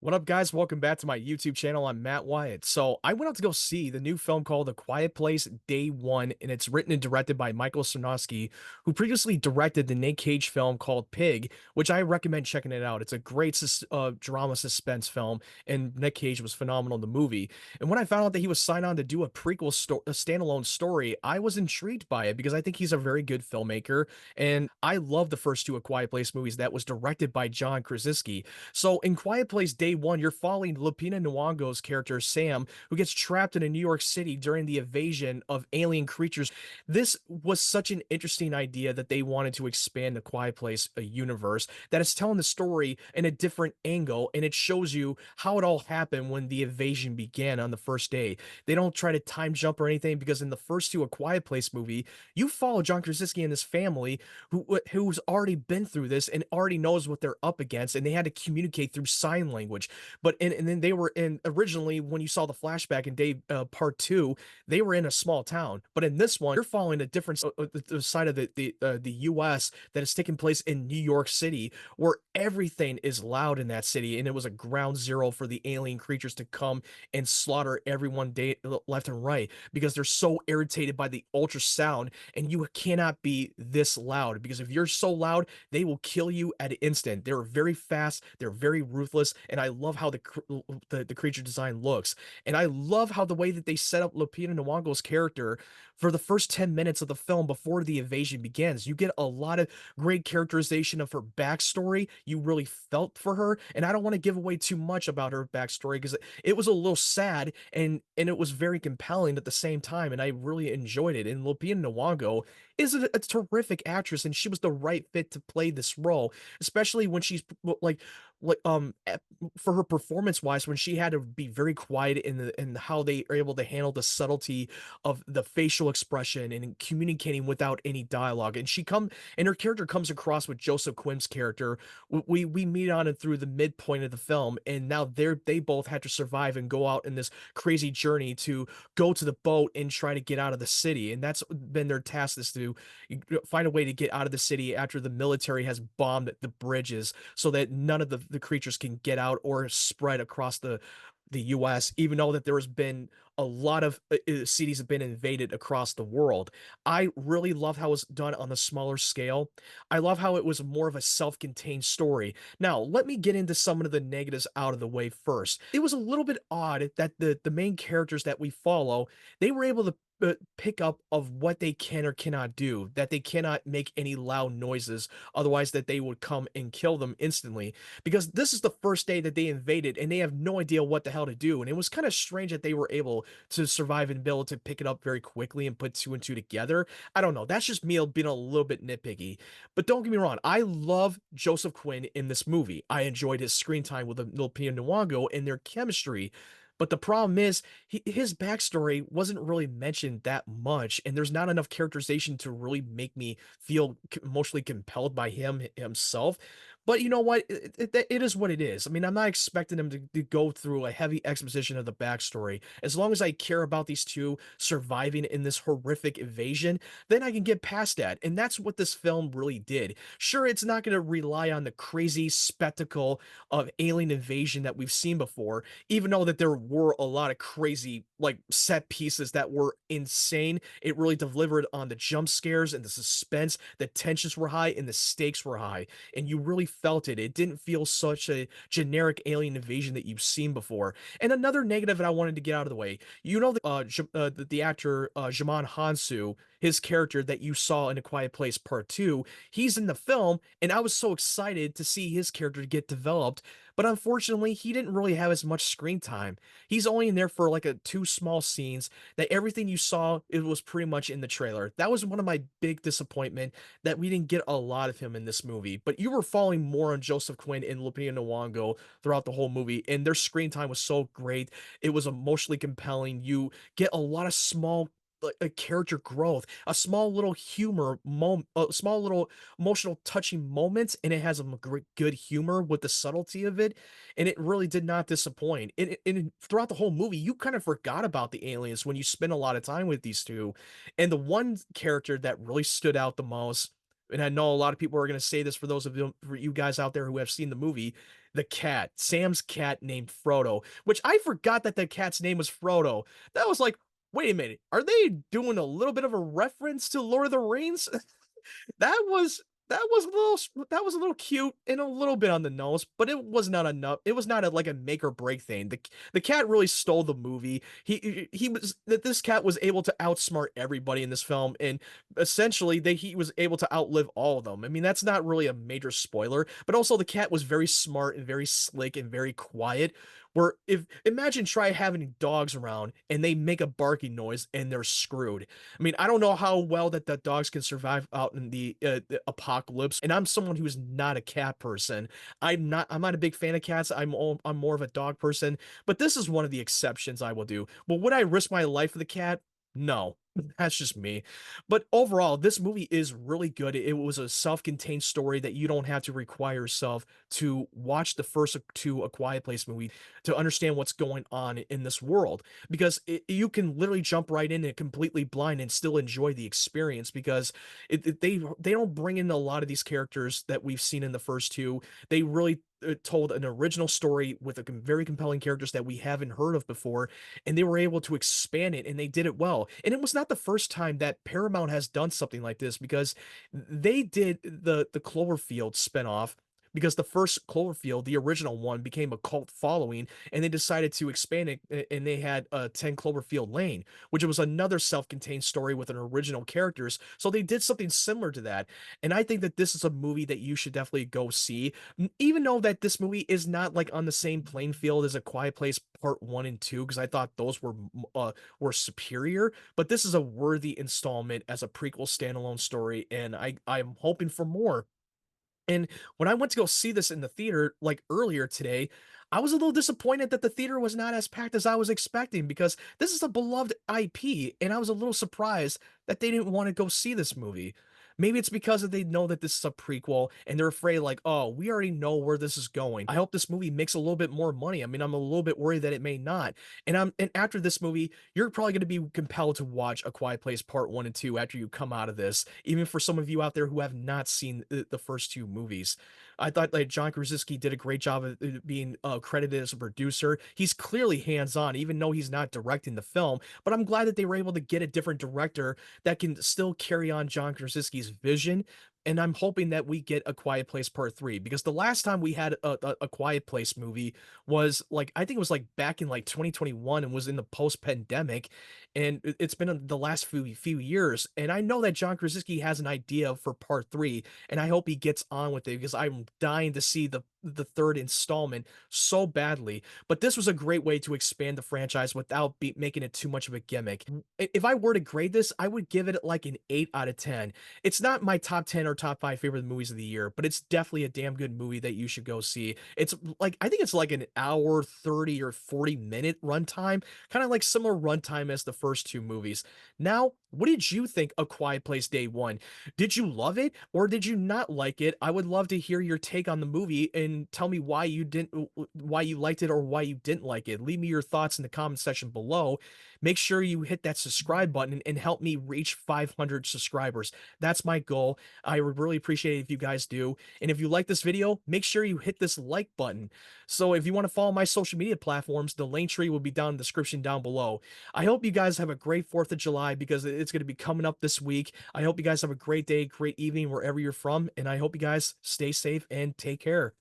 What up, guys? Welcome back to my YouTube channel. I'm Matt Wyatt. So, I went out to go see the new film called A Quiet Place Day One, and it's written and directed by Michael Sarnoski, who previously directed the Nick Cage film called Pig, which I recommend checking it out. It's a great drama suspense film, and Nick Cage was phenomenal in the movie. And when I found out that he was signed on to do a standalone story, I was intrigued by it because I think he's a very good filmmaker, and I love the first two A Quiet Place movies that was directed by John Krasinski. So in Quiet Place Day One, you're following Lupita Nyong'o's character Sam, who gets trapped in a New York City during the invasion of alien creatures. This was such an interesting idea that they wanted to expand the Quiet Place universe that is telling the story in a different angle, and it shows you how it all happened when the invasion began on the first day. They don't try to time jump or anything because in the first two A Quiet Place movie, you follow John Krasinski and his family who's already been through this and already knows what they're up against, and they had to communicate through sign language. And then they were in originally when you saw the flashback in day part two, they were in a small town. But in this one, you're following a different the side of the U.S. that is taking place in New York City, where everything is loud in that city, and it was a ground zero for the alien creatures to come and slaughter everyone left and right because they're so irritated by the ultrasound, and you cannot be this loud because if you're so loud, they will kill you at an instant. They're very fast, they're very ruthless, and I love how the creature design looks. And I love how the way that they set up Lupita Nyong'o's character for the first 10 minutes of the film before the invasion begins. You get a lot of great characterization of her backstory. You really felt for her, and I don't want to give away too much about her backstory because it was a little sad and it was very compelling at the same time, and I really enjoyed it. And Lupita Nyong'o is a terrific actress, and she was the right fit to play this role, especially when she's for her performance wise, when she had to be very quiet in how they are able to handle the subtlety of the facial expression and communicating without any dialogue. And her character comes across with Joseph Quinn's character. We meet on it through the midpoint of the film, and now they both had to survive and go out in this crazy journey to go to the boat and try to get out of the city. And that's been their task, is to find a way to get out of the city after the military has bombed the bridges so that none of the creatures can get out or spread across the US, even though that there has been a lot of cities have been invaded across the world. I really love how it was done on a smaller scale. I love how it was more of a self-contained story. Now, let me get into some of the negatives out of the way first. It was a little bit odd that the main characters that we follow, they were able to pick up of what they can or cannot do, that they cannot make any loud noises, otherwise that they would come and kill them instantly. Because this is the first day that they invaded, and they have no idea what the hell to do. And it was kind of strange that they were able to survive and be able to pick it up very quickly and put two and two together. I don't know. That's just me being a little bit nitpicky. But don't get me wrong, I love Joseph Quinn in this movie. I enjoyed his screen time with Lupita Nyong'o and their chemistry. But the problem is, his backstory wasn't really mentioned that much, and there's not enough characterization to really make me feel emotionally compelled by him himself. But you know what? It is what it is. I mean, I'm not expecting him to go through a heavy exposition of the backstory. As long as I care about these two surviving in this horrific invasion, then I can get past that. And that's what this film really did. Sure, it's not going to rely on the crazy spectacle of alien invasion that we've seen before, even though that there were a lot of crazy like set pieces that were insane. It really delivered on the jump scares and the suspense. The tensions were high and the stakes were high, and you really felt it. It didn't feel such a generic alien invasion that you've seen before. And another negative that I wanted to get out of the way, you know, the actor Djimon Hounsou, his character that you saw in A Quiet Place Part Two, he's in the film, and I was so excited to see his character get developed. But unfortunately, he didn't really have as much screen time. He's only in there for like two small scenes. That everything you saw, it was pretty much in the trailer. That was one of my big disappointment, that we didn't get a lot of him in this movie. But you were falling more on Joseph Quinn and Lupita Nyong'o throughout the whole movie, and their screen time was so great. It was emotionally compelling. You get a lot of small like a character growth, a small little humor moment, a small little emotional touching moments, and it has a great good humor with the subtlety of it, and it really did not disappoint. And throughout the whole movie, you kind of forgot about the aliens when you spend a lot of time with these two. And the one character that really stood out the most, and I know a lot of people are going to say this for those of you, for you guys out there who have seen the movie, the cat, Sam's cat named Frodo, which I forgot that the cat's name was Frodo. That was like, wait a minute, are they doing a little bit of a reference to Lord of the Rings? That was that was a little cute and a little bit on the nose, but it was not enough. It was not a, like a make or break thing. The cat really stole the movie. He was that this cat was able to outsmart everybody in this film, and essentially he was able to outlive all of them. I mean, that's not really a major spoiler, but also the cat was very smart and very slick and very quiet. Where if imagine try having dogs around and they make a barking noise and they're screwed. I mean, I don't know how well that the dogs can survive out in the apocalypse. And I'm someone who's not a cat person. I'm not a big fan of cats. I'm more of a dog person. But this is one of the exceptions I will do. Well, would I risk my life for the cat? No. That's just me. But overall, this movie is really good. It was a self-contained story that you don't have to require yourself to watch the first two A Quiet Place movie to understand what's going on in this world, because you can literally jump right in it completely blind and still enjoy the experience, because they don't bring in a lot of these characters that we've seen in the first two. They really told an original story with a very compelling characters that we haven't heard of before, and they were able to expand it, and they did it well. And it was not the first time that Paramount has done something like this, because they did the Cloverfield spinoff, because the first Cloverfield, the original one, became a cult following, and they decided to expand it, and they had 10 Cloverfield Lane, which was another self-contained story with an original characters. So they did something similar to that, and I think that this is a movie that you should definitely go see, even though that this movie is not like on the same playing field as A Quiet Place Part 1 and 2, because I thought those were superior, but this is a worthy installment as a prequel standalone story, and I'm hoping for more. And when I went to go see this in the theater, like, earlier today, I was a little disappointed that the theater was not as packed as I was expecting, because this is a beloved IP, and I was a little surprised that they didn't wanna go see this movie. Maybe it's because they know that this is a prequel, and they're afraid like, "Oh, we already know where this is going." I hope this movie makes a little bit more money. I mean, I'm a little bit worried that it may not. And after this movie, you're probably gonna be compelled to watch A Quiet Place Part 1 and 2 after you come out of this, even for some of you out there who have not seen the first two movies. I thought like John Krasinski did a great job of being credited as a producer. He's clearly hands-on, even though he's not directing the film. But I'm glad that they were able to get a different director that can still carry on John Krasinski's vision. And I'm hoping that we get A Quiet Place Part 3, because the last time we had a Quiet Place movie was like, I think it was like back in like 2021, and was in the post-pandemic, and it's been the last few years. And I know that John Krasinski has an idea for Part 3, and I hope he gets on with it, because I'm dying to see the third installment so badly. But this was a great way to expand the franchise without making it too much of a gimmick. If I were to grade this, I would give it like an 8 out of 10. It's not my top 10 or top 5 favorite movies of the year, but it's definitely a damn good movie that you should go see. It's like, I think it's like an hour 30 or 40-minute runtime, kind of like similar runtime as the first two movies. Now, what did you think of Quiet Place Day 1? Did you love it or did you not like it? I would love to hear your take on the movie, and tell me why you liked it or why you didn't like it. Leave me your thoughts in the comment section below. Make sure you hit that subscribe button and help me reach 500 subscribers. That's my goal. I would really appreciate it if you guys do. And if you like this video, make sure you hit this like button. So if you want to follow my social media platforms, the link tree will be down in the description down below. I hope you guys have a great 4th of July, because it's going to be coming up this week. I hope you guys have a great day, great evening wherever you're from, and I hope you guys stay safe and take care.